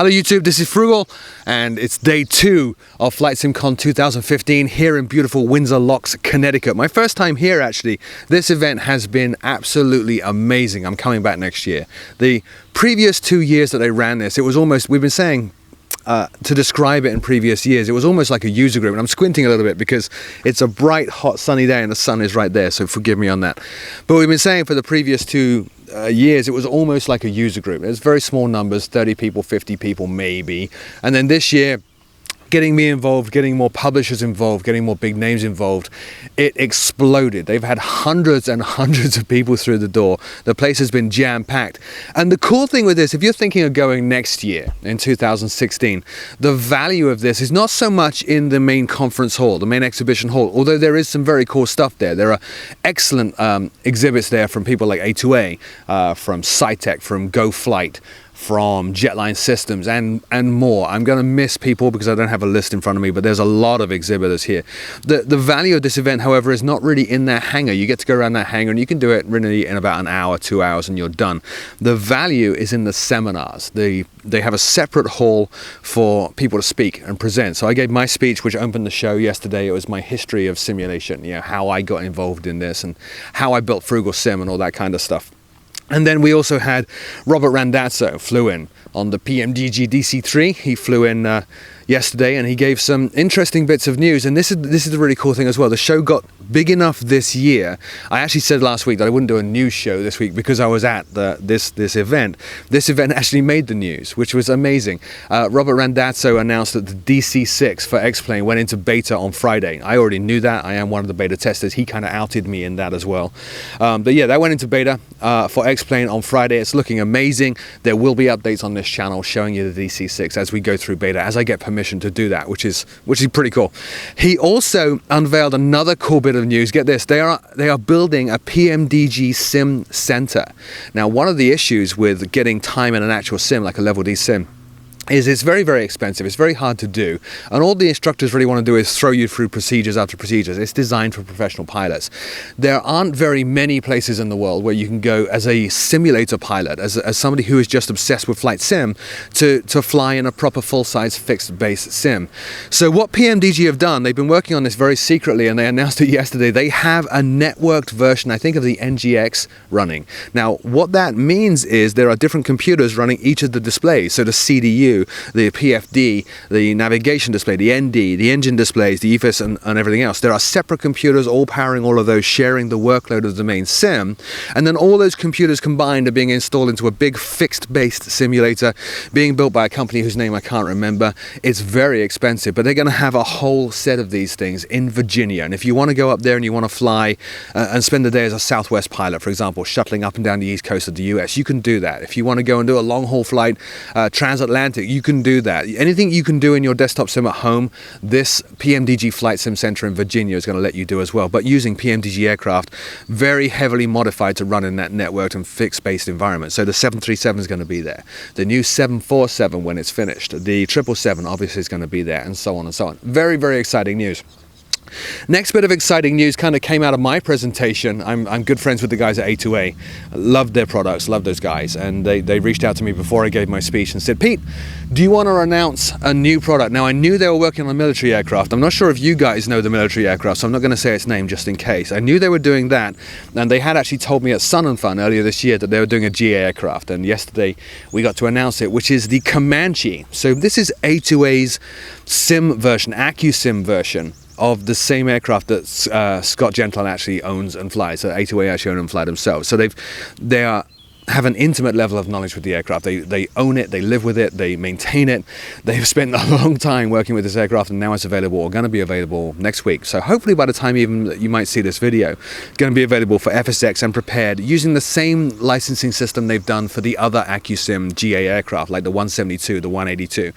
Hello YouTube, this is Froogle, and it's day 2 of Flightsimcon 2015 here in beautiful Windsor Locks, Connecticut. My first time here actually. This event has been absolutely amazing. I'm coming back next year. The previous 2 years that they ran this, it was almost, we've been saying, to describe it in previous years, it was almost like a user group, and I'm squinting a little bit because it's a bright, hot, sunny day and the sun is right there, so forgive me on that. But we've been saying for the previous 2 years, it was almost like a user group. There's very small numbers, 30 people, 50 people maybe. And then this year, getting me involved, getting more publishers involved, getting more big names involved, it exploded. They've had hundreds and hundreds of people through the door. The place has been jam-packed. And the cool thing with this, if you're thinking of going next year, in 2016, the value of this is not so much in the main conference hall, the main exhibition hall, although there is some very cool stuff there. There are excellent exhibits there from people like A2A, from SciTech, from GoFlight, from Jetline Systems and more. I'm going to miss people because I don't have a list in front of me, but there's a lot of exhibitors here. The value of this event, however, is not really in that hangar. You get to go around that hangar and you can do it really in about an hour, 2 hours, and you're done. The value is in the seminars. They have a separate hall for people to speak and present. So I gave my speech, which opened the show yesterday. It was my history of simulation, you know, how I got involved in this and how I built Froogle Sim and all that kind of stuff. And then we also had Robert Randazzo flew in on the PMDG DC-3. He flew in yesterday and he gave some interesting bits of news. And this is the really cool thing as well. The show got big enough this year. I actually said last week that I wouldn't do a news show this week because I was at this event. This event actually made the news, which was amazing. Robert Randazzo announced that the DC-6 for X-Plane went into beta on Friday. I already knew that. I am one of the beta testers. He kind of outed me in that as well. But yeah, that went into beta for X-Plane on Friday. It's looking amazing. There will be updates on this channel showing you the DC-6 as we go through beta, as I get permission to do that, which is pretty cool. He also unveiled another cool bit of news. Get this, they are building a PMDG sim center. Now, one of the issues with getting time in an actual sim, like a level D sim, is it's very, very expensive. It's very hard to do. And all the instructors really want to do is throw you through procedures after procedures. It's designed for professional pilots. There aren't very many places in the world where you can go as a simulator pilot, as somebody who is just obsessed with flight sim, to fly in a proper full-size fixed-base sim. So what PMDG have done, they've been working on this very secretly, and they announced it yesterday. They have a networked version, I think, of the NGX running. Now, what that means is there are different computers running each of the displays. So the CDU, the PFD, the navigation display, the ND, the engine displays, the EFIS and everything else. There are separate computers all powering all of those, sharing the workload of the main sim. And then all those computers combined are being installed into a big fixed-based simulator being built by a company whose name I can't remember. It's very expensive, but they're going to have a whole set of these things in Virginia. And if you want to go up there and you want to fly and spend the day as a Southwest pilot, for example, shuttling up and down the east coast of the US, you can do that. If you want to go and do a long-haul flight, transatlantic, you can do that. Anything you can do in your desktop sim at home, this PMDG Flight Sim Center in Virginia is going to let you do as well, but using PMDG aircraft, very heavily modified to run in that networked and fixed-based environment. So the 737 is going to be there. The new 747 when it's finished. The 777 obviously is going to be there, and so on and so on. Very, very exciting news. Next bit of exciting news kind of came out of my presentation. I'm good friends with the guys at A2A. Loved their products, loved those guys. And they reached out to me before I gave my speech and said, Pete, do you want to announce a new product? Now, I knew they were working on a military aircraft. I'm not sure if you guys know the military aircraft, so I'm not going to say its name just in case. I knew they were doing that. And they had actually told me at Sun and Fun earlier this year that they were doing a GA aircraft. And yesterday we got to announce it, which is the Comanche. So this is A2A's sim version, AccuSim version of the same aircraft that Scott Gentile actually owns and flies. So A2A actually own and fly themselves. So they have an intimate level of knowledge with the aircraft. They own it, they live with it, they maintain it. They've spent a long time working with this aircraft, and now it's available, or going to be available next week. So hopefully by the time even that you might see this video, it's going to be available for FSX and prepared using the same licensing system they've done for the other AccuSim GA aircraft, like the 172, the 182.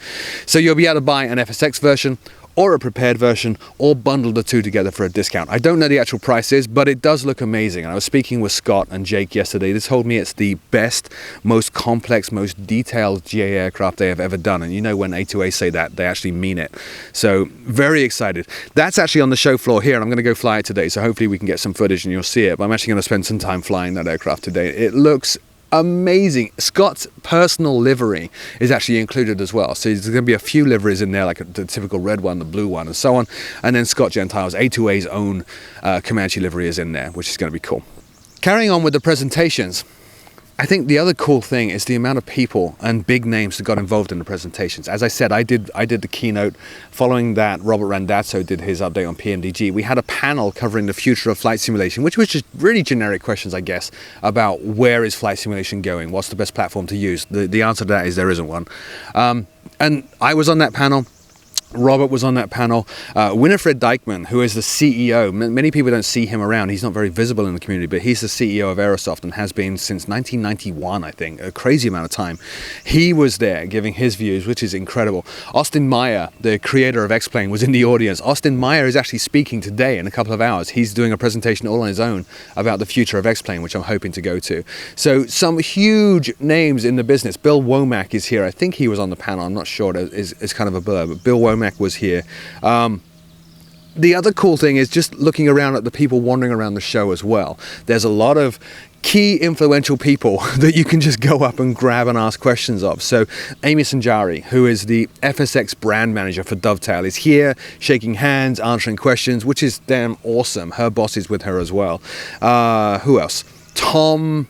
So you'll be able to buy an FSX version or a prepared version, or bundle the two together for a discount. I don't know the actual prices, but it does look amazing. And I was speaking with Scott and Jake yesterday. They told me it's the best, most complex, most detailed GA aircraft they have ever done. And you know when A2A say that, they actually mean it. So very excited. That's actually on the show floor here, and I'm going to go fly it today. So hopefully we can get some footage and you'll see it. But I'm actually going to spend some time flying that aircraft today. It looks amazing. Scott's personal livery is actually included as well. So there's going to be a few liveries in there, like the typical red one, the blue one, and so on. And then Scott Gentile's A2A's own Comanche livery is in there, which is going to be cool. Carrying on with the presentations, I think the other cool thing is the amount of people and big names that got involved in the presentations. As I said, I did the keynote. Following that, Robert Randazzo did his update on PMDG. We had a panel covering the future of flight simulation, which was just really generic questions, I guess, about where is flight simulation going? What's the best platform to use? The answer to that is there isn't one. And I was on that panel. Robert was on that panel. Winifred Dykman, who is the CEO, many people don't see him around. He's not very visible in the community, but he's the CEO of Aerosoft and has been since 1991, I think, a crazy amount of time. He was there giving his views, which is incredible. Austin Meyer, the creator of X-Plane, was in the audience. Austin Meyer is actually speaking today in a couple of hours. He's doing a presentation all on his own about the future of X-Plane, which I'm hoping to go to. So some huge names in the business. Bill Womack is here. I think he was on the panel. I'm not sure. It's kind of a blur, but Bill Womack was here. The other cool thing is just looking around at the people wandering around the show as well. There's a lot of key influential people that you can just go up and grab and ask questions of. So Amy Sanjari, who is the FSX brand manager for Dovetail, is here shaking hands, answering questions, which is damn awesome. Her boss is with her as well. Who else? Tom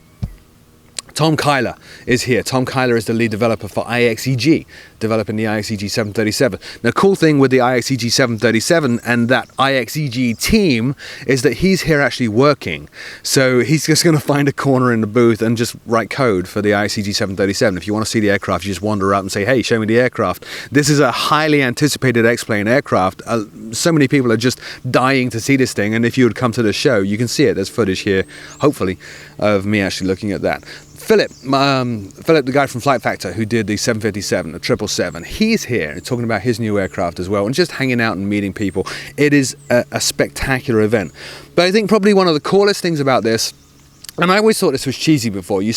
Kyler is here. Tom Kyler is the lead developer for IXEG, developing the IXEG 737. Now, cool thing with the IXEG 737 and that IXEG team is that he's here actually working. So he's just going to find a corner in the booth and just write code for the IXEG 737. If you want to see the aircraft, you just wander up and say, hey, show me the aircraft. This is a highly anticipated X-Plane aircraft. So many people are just dying to see this thing. And if you would come to the show, you can see it. There's footage here, hopefully, of me actually looking at that. Philip, the guy from Flight Factor who did the 757, the 777, he's here talking about his new aircraft as well and just hanging out and meeting people. It is a spectacular event. But I think probably one of the coolest things about this, and I always thought this was cheesy before, you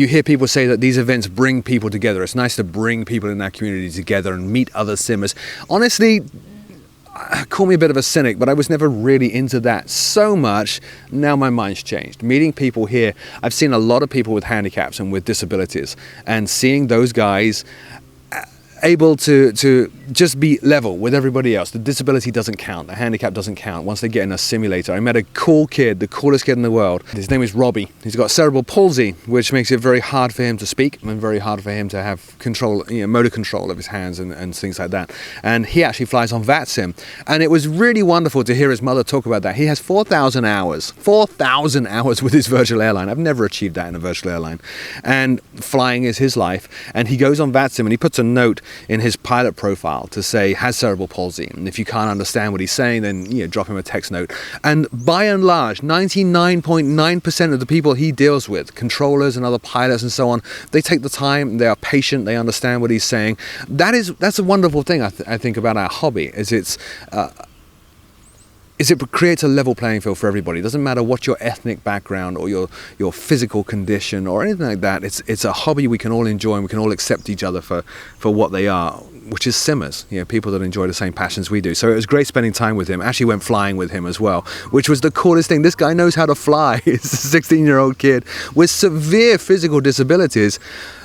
hear people say that these events bring people together. It's nice to bring people in that community together and meet other simmers. Honestly, call me a bit of a cynic, but I was never really into that so much. Now my mind's changed. Meeting people here, I've seen a lot of people with handicaps and with disabilities, and seeing those guys able to just be level with everybody else. The disability doesn't count. The handicap doesn't count once they get in a simulator. I met a cool kid, the coolest kid in the world. His name is Robbie. He's got cerebral palsy, which makes it very hard for him to speak and very hard for him to have control, motor control of his hands and things like that. And he actually flies on VATSIM. And it was really wonderful to hear his mother talk about that. He has 4,000 hours with his virtual airline. I've never achieved that in a virtual airline. And flying is his life. And he goes on VATSIM and he puts a note in his pilot profile to say has cerebral palsy, and if you can't understand what he's saying, then drop him a text note. And by and large, 99.9% of the people he deals with, controllers and other pilots and so on, they take the time, they are patient, they understand what he's saying. That's a wonderful thing I think about our hobby, is it creates a level playing field for everybody. It doesn't matter what your ethnic background or your physical condition or anything like that. It's a hobby we can all enjoy, and we can all accept each other for what they are, which is simmers, people that enjoy the same passions we do. So it was great spending time with him. Actually went flying with him as well, which was the coolest thing. This guy knows how to fly. He's a 16-year-old kid with severe physical disabilities.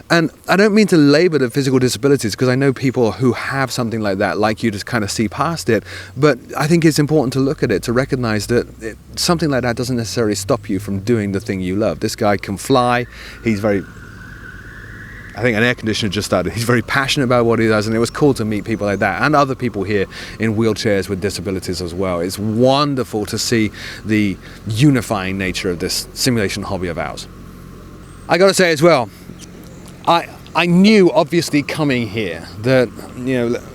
And I don't mean to labor the physical disabilities, because I know people who have something like that, like you, just kind of see past it. But I think it's important to look at it, to recognize that something like that doesn't necessarily stop you from doing the thing you love. This guy can fly. I think an air conditioner just started. He's very passionate about what he does, and it was cool to meet people like that and other people here in wheelchairs with disabilities as well. It's wonderful to see the unifying nature of this simulation hobby of ours. I got to say as well, I knew, obviously, coming here that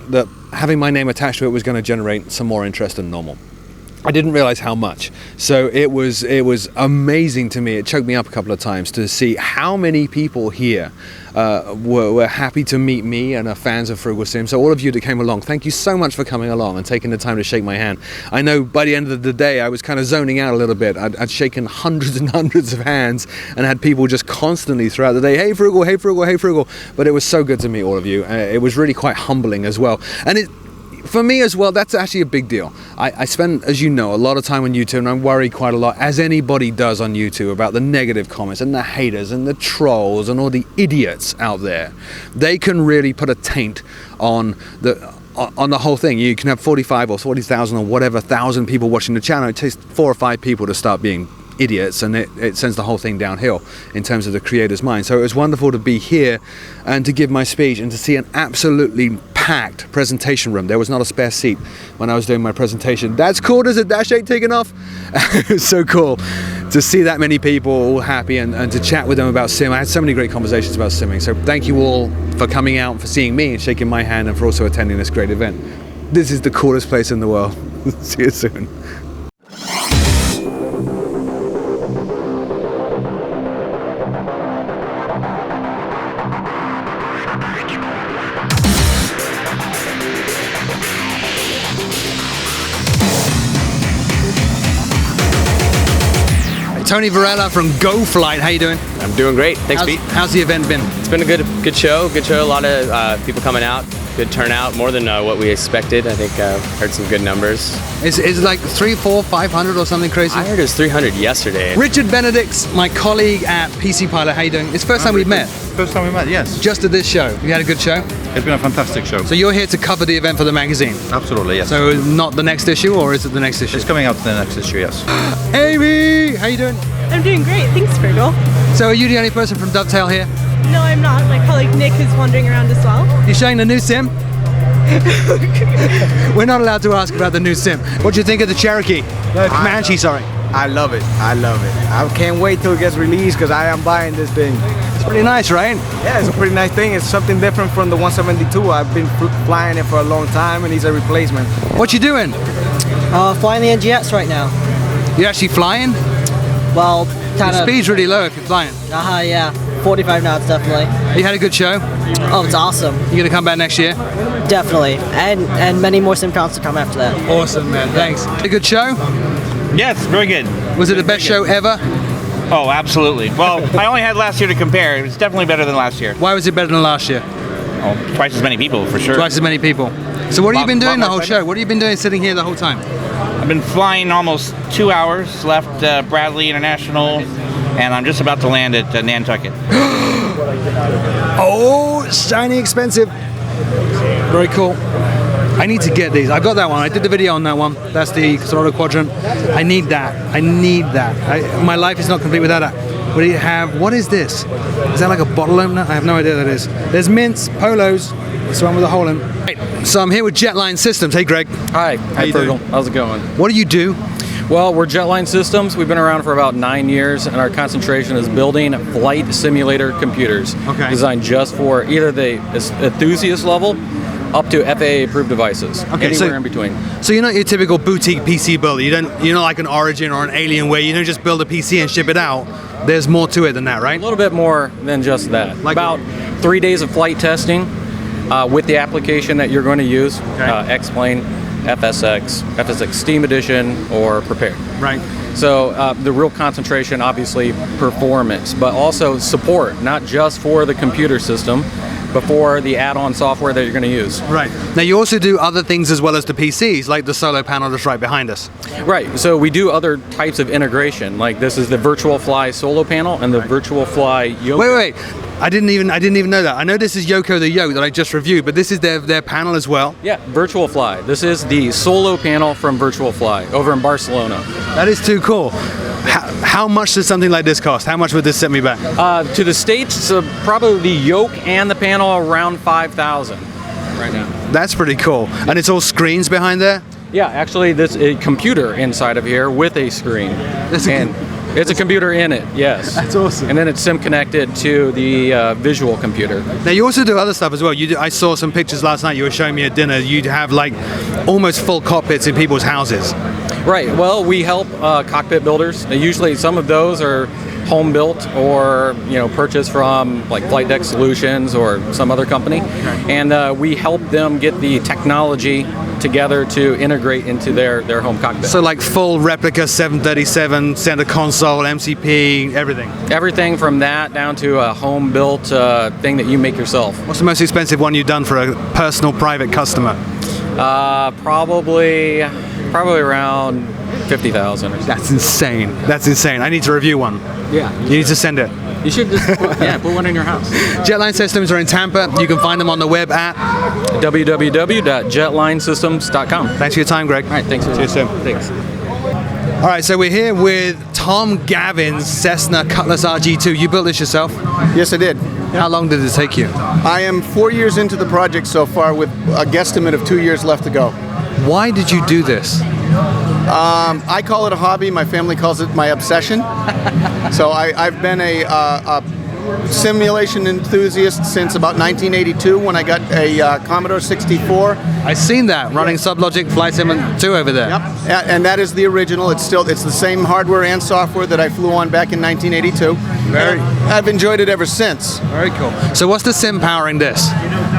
that having my name attached to it was going to generate some more interest than normal. I didn't realize how much. So it was amazing to me. It choked me up a couple of times to see how many people here were happy to meet me and are fans of Froogle Sim. So all of you that came along, thank you so much for coming along and taking the time to shake my hand. I know by the end of the day I was kind of zoning out a little bit. I'd shaken hundreds and hundreds of hands and had people just constantly throughout the day, hey Froogle, hey Froogle, hey Froogle. But it was so good to meet all of you. It was really quite humbling as well. And for me as well, that's actually a big deal. I spend, as you know, a lot of time on YouTube, and I worry quite a lot, as anybody does on YouTube, about the negative comments and the haters and the trolls and all the idiots out there. They can really put a taint on the whole thing. You can have 45 or 40,000 or whatever thousand people watching the channel. It takes 4 or 5 people to start being idiots, and it sends the whole thing downhill in terms of the creator's mind. So it was wonderful to be here and to give my speech and to see an absolutely packed presentation room. There was not a spare seat when I was doing my presentation. That's cool. Does a Dash 8 taking off? It was so cool to see that many people all happy and to chat with them about sim. I had so many great conversations about simming. So thank you all for coming out, for seeing me and shaking my hand, and for also attending this great event. This is the coolest place in the world. See you soon. Tony Varela from GoFlight, how you doing? I'm doing great. Thanks, Pete. How's the event been? It's been a good show. Good show. A lot of people coming out. Good turnout, more than what we expected. I think heard some good numbers. Is it like 300, 400, 500 or something crazy? I heard it was 300 yesterday. Richard Benedict's my colleague at PC Pilot. How you doing? It's the first time we've met. First time we met, yes. Just at this show. You had a good show? It's been a fantastic show. So you're here to cover the event for the magazine? Absolutely, yes. So not the next issue, or is it the next issue? It's coming out to the next issue, yes. Amy, how you doing? I'm doing great, thanks Froogle. So are you the only person from Dovetail here? No, I'm not. My colleague Nick is wandering around as well. You showing the new sim? We're not allowed to ask about the new sim. What do you think of the Cherokee? Comanche, sorry. I love it. I love it. I can't wait till it gets released because I am buying this thing. It's pretty nice, right? Yeah, it's a pretty nice thing. It's something different from the 172. I've been flying it for a long time, and he's a replacement. What you doing? Flying the NGX right now. You actually flying? Well, kind The of. speed's really low if you're flying. Yeah. 45 knots, definitely. You had a good show? Oh, it's awesome. You gonna come back next year? Definitely. And many more Simcons to come after that. Awesome, man. Thanks. A good show? Yes, very good. Was it the best show ever? Oh, absolutely. Well, I only had last year to compare. It was definitely better than last year. Why was it better than last year? Oh, twice as many people, for sure. Twice as many people. So what have you been doing the whole excitement. show? What have you been doing sitting here the whole time? I've been flying almost 2 hours, left Bradley International, and I'm just about to land at Nantucket. Oh, shiny expensive. Very cool. I need to get these. I got that one. I did the video on that one. That's the Throttle Quadrant. I need that. I need that. My life is not complete without that. What do you have? What is this? Is that like a bottle opener? I have no idea what that is. There's mints, polos. It's the one with a hole in. Right. So I'm here with Jetline Systems. Hey, Greg. Hi, you doing? Froogle. How's it going? What do you do? Well, we're Jetline Systems. We've been around for about 9 years, and our concentration is building flight simulator computers. Okay. Designed just for either the enthusiast level up to FAA-approved devices. Okay, anywhere in between. So you're not your typical boutique PC builder. You're not like an Origin or an Alien where you don't just build a PC and ship it out. There's more to it than that, right? A little bit more than just that. Like about 3 days of flight testing with the application that you're going to use, X-Plane, FSX Steam Edition, or Prepared. Right. So the real concentration, obviously, performance, but also support, not just for the computer system, but for the add-on software that you're going to use. Right. Now you also do other things as well as the PCs, like the solar panel that's right behind us. Right. So we do other types of integration, like this is the Virtual Fly Solo Panel and the Virtual Fly Yoko. Wait. I didn't even know that. I know this is Yoko the Yoke that I just reviewed, but this is their panel as well. Yeah, Virtual Fly. This is the solo panel from Virtual Fly over in Barcelona. That is too cool. How much does something like this cost? How much would this set me back? To the States, probably the yoke and the panel around $5,000 right now. That's pretty cool. And it's all screens behind there? Yeah, actually, this is a computer inside of here with a screen. It's a computer in it, yes. That's awesome. And then it's sim connected to the visual computer. Now you also do other stuff as well. I saw some pictures last night. You were showing me at dinner. You'd have like almost full cockpits in people's houses. Right. Well, we help cockpit builders. Usually, some of those are home built or purchased from like Flight Deck Solutions or some other company, and we help them get the technology together to integrate into their home cockpit. So like full replica 737 center console, MCP, everything. Everything from that down to a home built thing that you make yourself. What's the most expensive one you've done for a personal private customer? Probably around 50,000. That's insane. That's insane. I need to review one. Yeah. You need to send it. You should just put one in your house. Jetline Systems are in Tampa. You can find them on the web at www.jetlinesystems.com. Thanks for your time, Greg. All right, thanks for See you soon. Thanks. All right, so we're here with Tom Gavin's Cessna Cutlass RG2. You built this yourself? Yes, I did. How long did it take you? I am 4 years into the project so far with a guesstimate of 2 years left to go. Why did you do this? I call it a hobby. My family calls it my obsession. So I've been a simulation enthusiast since about 1982 when I got a Commodore 64. I seen that running Sublogic Flightsimcon 2 over there. Yep, and that is the original. It's the same hardware and software that I flew on back in 1982. I've enjoyed it ever since. Very cool. So what's the sim powering this?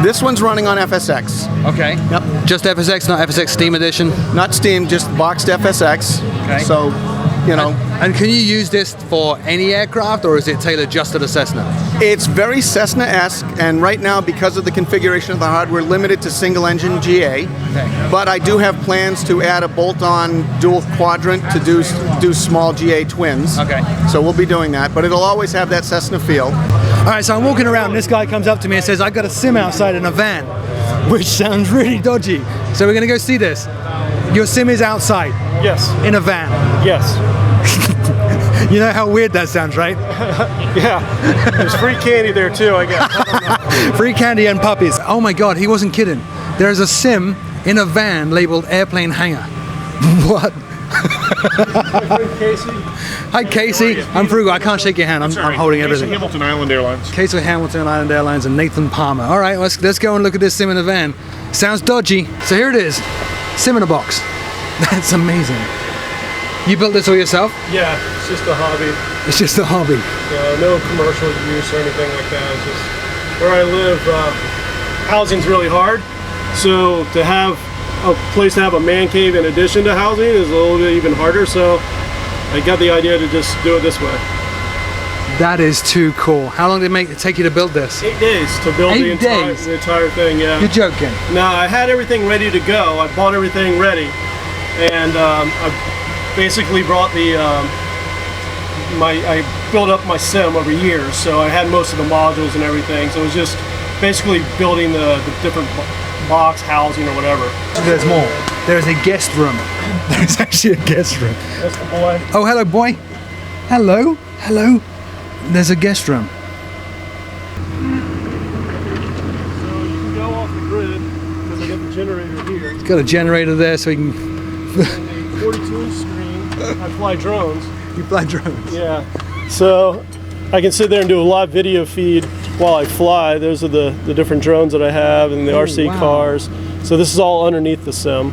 This one's running on FSX. Okay. Yep. Just FSX, not FSX Steam Edition? Not Steam, just boxed FSX. Okay. So, you know. And can you use this for any aircraft, or is it tailored just to the Cessna? It's very Cessna-esque, and right now, because of the configuration of the hardware, limited to single-engine GA. Okay. But I do have plans to add a bolt-on dual quadrant to do small GA twins. Okay. So we'll be doing that, but it'll always have that Cessna feel. All right, so I'm walking around, and this guy comes up to me and says, I got a sim outside in a van, which sounds really dodgy. So we're gonna go see this. Your sim is outside? Yes. In a van? Yes. You know how weird that sounds, right? Yeah. There's free candy there too, I guess. Free candy and puppies. Oh my God, he wasn't kidding. There's a sim in a van labeled airplane hangar. What? My friend Casey. Hi Casey, I'm Froogle. I can't shake your hand. I'm holding everything. Hamilton Island Airlines. Casey Hamilton Island Airlines and Nathan Palmer. All right, let's go and look at this sim in the van. Sounds dodgy. So here it is, sim in a box. That's amazing. You built this all yourself? Yeah, it's just a hobby. It's just a hobby. No commercial use or anything like that. It's just where I live, housing's really hard. So to have a place to have a man cave in addition to housing is a little bit even harder. So I got the idea to just do it this way. That is too cool. How long did it take you to build this? 8 days to build the 8 days? entire thing, yeah. You're joking. No, I had everything ready to go. I bought everything ready. And I basically brought I built up my sim over years, so I had most of the modules and everything. So it was just basically building the different box housing or whatever. There's more. There's a guest room. There's actually a guest room. That's the boy. Oh, hello, boy. Hello. Hello. There's a guest room. So you can go off the grid because I got the generator here. It's got a generator there, so we can. 42-inch screen. I fly drones. You fly drones. Yeah. So I can sit there and do a live video feed while I fly. Those are the different drones that I have and the RC cars. So this is all underneath the sim.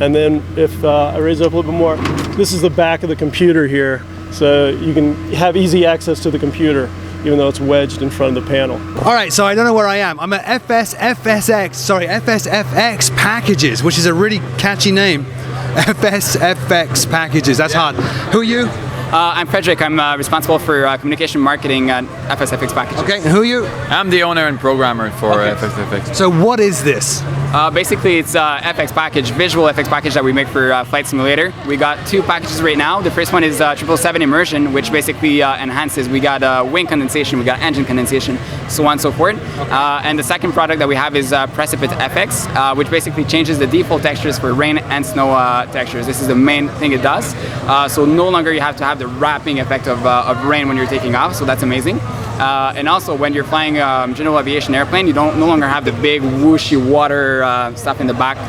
And then if I raise it up a little bit more, this is the back of the computer here. So you can have easy access to the computer, even though it's wedged in front of the panel. All right, so I don't know where I am. I'm at FSFX Packages, which is a really catchy name. FSFX Packages, that's hard. Who are you? I'm Frederick. I'm responsible for communication marketing at FSFX Packages. Okay, and who are you? I'm the owner and programmer for FSFX. So what is this? Basically, it's FX package, visual FX package that we make for Flight Simulator. We got 2 packages right now. The first one is 777 immersion, which basically enhances. We got wing condensation, we got engine condensation, so on and so forth. And the second product that we have is Precipit FX, which basically changes the default textures for rain and snow textures. This is the main thing it does. So no longer you have to have the wrapping effect of rain when you're taking off, so that's amazing. And also when you're flying general aviation airplane, you don't no longer have the big whooshy water stuff in the back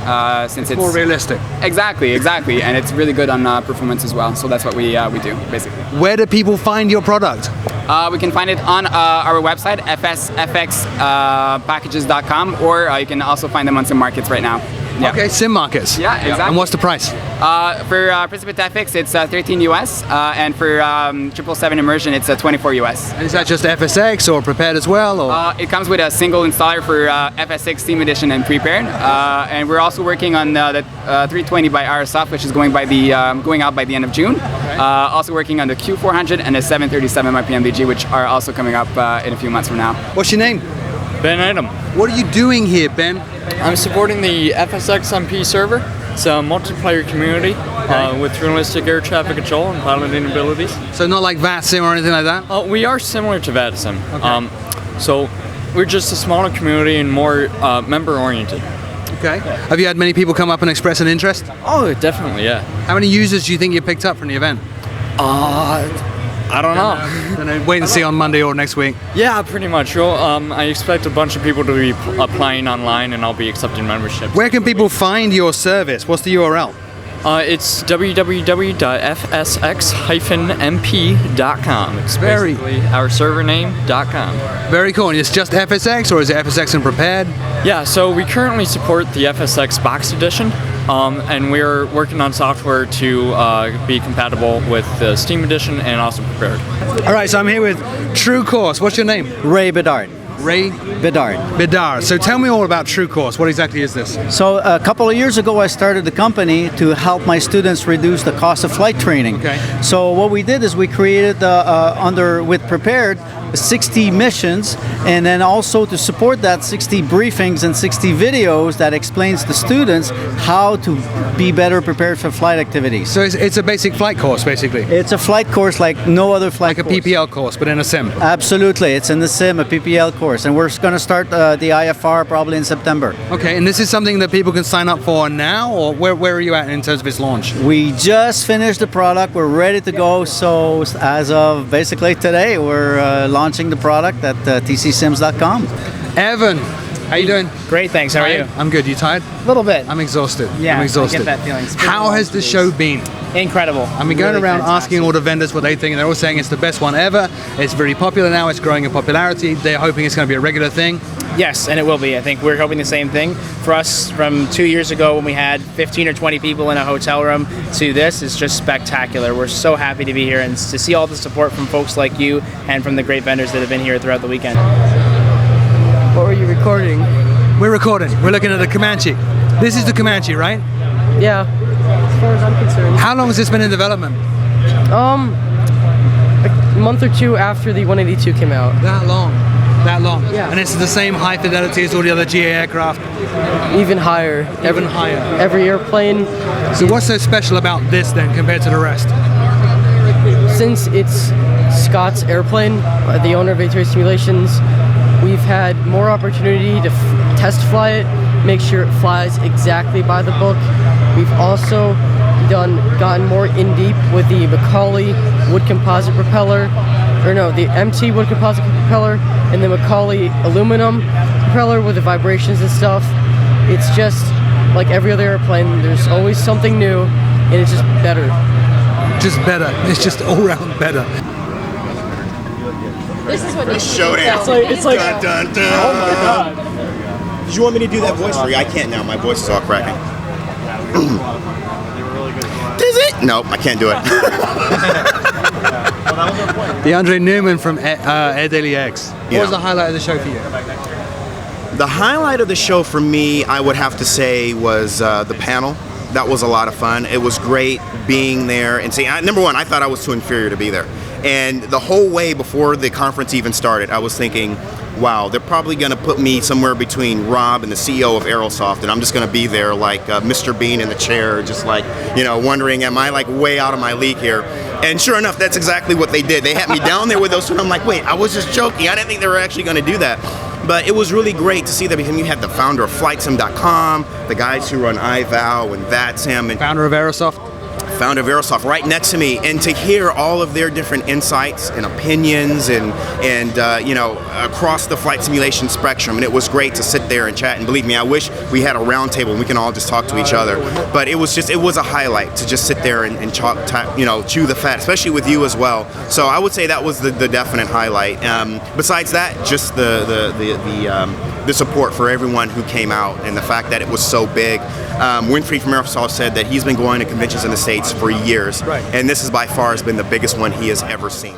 since it's more realistic. Exactly, and it's really good on performance as well. So that's what we do basically. Where do people find your product? We can find it on our website, fsfxpackages.com, or you can also find them on some markets right now. Yeah. Okay, sim markets. Yeah, exactly. And what's the price? For Precipit FX, it's 13 US, and for 777 immersion, it's 24 US. And is that just FSX or prepared as well? Or? It comes with a single installer for FS6 Steam Edition and prepared, and we're also working on the 320 by RSoft, which is going out by the end of June. Okay. Also working on the Q400 and the 737 by PMDG, which are also coming up in a few months from now. What's your name? Ben Adam. What are you doing here, Ben? I'm supporting the FSX-MP server. It's a multiplayer community with realistic air traffic control and piloting abilities. So not like VATSIM or anything like that? We are similar to VATSIM. Okay. So we're just a smaller community and more member-oriented. Okay. Have you had many people come up and express an interest? Oh, definitely, yeah. How many users do you think you picked up from the event? I don't know. Wait and see on Monday or next week. Yeah, pretty much. Well, I expect a bunch of people to be applying online, and I'll be accepting membership. Where can people find your service? What's the URL? It's www.fsx-mp.com. It's basically our server name.com. Very cool. And it's just FSX, or is it FSX and Prepared? Yeah, so we currently support the FSX Box Edition, and we're working on software to be compatible with the Steam Edition and also Prepared. All right, so I'm here with True Course. What's your name? Ray Bedard. Ray? Bedard. Bedard. So tell me all about True Course. What exactly is this? So a couple of years ago I started the company to help my students reduce the cost of flight training. Okay. So what we did is we created with Prepared 60 missions, and then also to support that 60 briefings and 60 videos that explains to students how to be better prepared for flight activities. So it's a basic flight course, basically? It's a flight course like no other flight course. Like a PPL course, but in a sim? Absolutely. It's in the sim, a PPL course, and we're going to start the IFR probably in September. Okay, and this is something that people can sign up for now, or where are you at in terms of its launch? We just finished the product. We're ready to go. So as of basically today, we're launching the product at tcsims.com. Evan, how you doing? Great, thanks. How are you? I'm good. You tired? A little bit. I'm exhausted. Yeah, I'm exhausted. I get that feeling. How has the show been? Incredible. I've been going around asking all the vendors what they think, and they're all saying it's the best one ever. It's very popular now. It's growing in popularity. They're hoping it's going to be a regular thing. Yes, and it will be. I think we're hoping the same thing. For us, from 2 years ago when we had 15 or 20 people in a hotel room to this, is just spectacular. We're so happy to be here and to see all the support from folks like you and from the great vendors that have been here throughout the weekend. What were you recording? We're recording. We're looking at the Comanche. This is the Comanche, right? Yeah, as far as I'm concerned. How long has this been in development? A month or two after the 182 came out. That long? That long? Yeah. And it's the same high fidelity as all the other GA aircraft? Even higher. Even higher. Every airplane. So what's so special about this then compared to the rest? Since it's Scott's airplane, the owner of A2A Simulations, we've had more opportunity to test fly it, make sure it flies exactly by the book. We've also gotten more in deep with the Macaulay wood composite propeller, the MT wood composite propeller, and the Macaulay aluminum propeller with the vibrations and stuff. It's just like every other airplane. There's always something new, and it's just better. Just better. It's just all around better. This is what showdown. It's like dun, dun, dun. Oh my god. Did you want me to do that voice for you? I can't now. My voice is all cracking. Does it? Nope, I can't do it. DeAndre Newman from Air Daily X. What was the highlight of the show for you? The highlight of the show for me, I would have to say, was the panel. That was a lot of fun. It was great being there and seeing. Number one, I thought I was too inferior to be there. And the whole way before the conference even started, I was thinking, wow, they're probably going to put me somewhere between Rob and the CEO of Aerosoft, and I'm just going to be there like Mr. Bean in the chair, just like, wondering, am I like way out of my league here? And sure enough, that's exactly what they did. They had me down there with those two, and I'm like, wait, I was just joking. I didn't think they were actually going to do that. But it was really great to see that, because you had the founder of Flightsim.com, the guys who run iVal and VATSIM, and founder of Aerosoft Aerosoft right next to me, and to hear all of their different insights and opinions and across the flight simulation spectrum. And it was great to sit there and chat, and believe me, I wish we had a round table and we can all just talk to each other. But it was a highlight to just sit there and chew the fat, especially with you as well. So I would say that was the definite highlight. Besides that, just the support for everyone who came out, and the fact that it was so big. Winfrey from Aerosoft said that he's been going to conventions in the States for years, and this is by far has been the biggest one he has ever seen.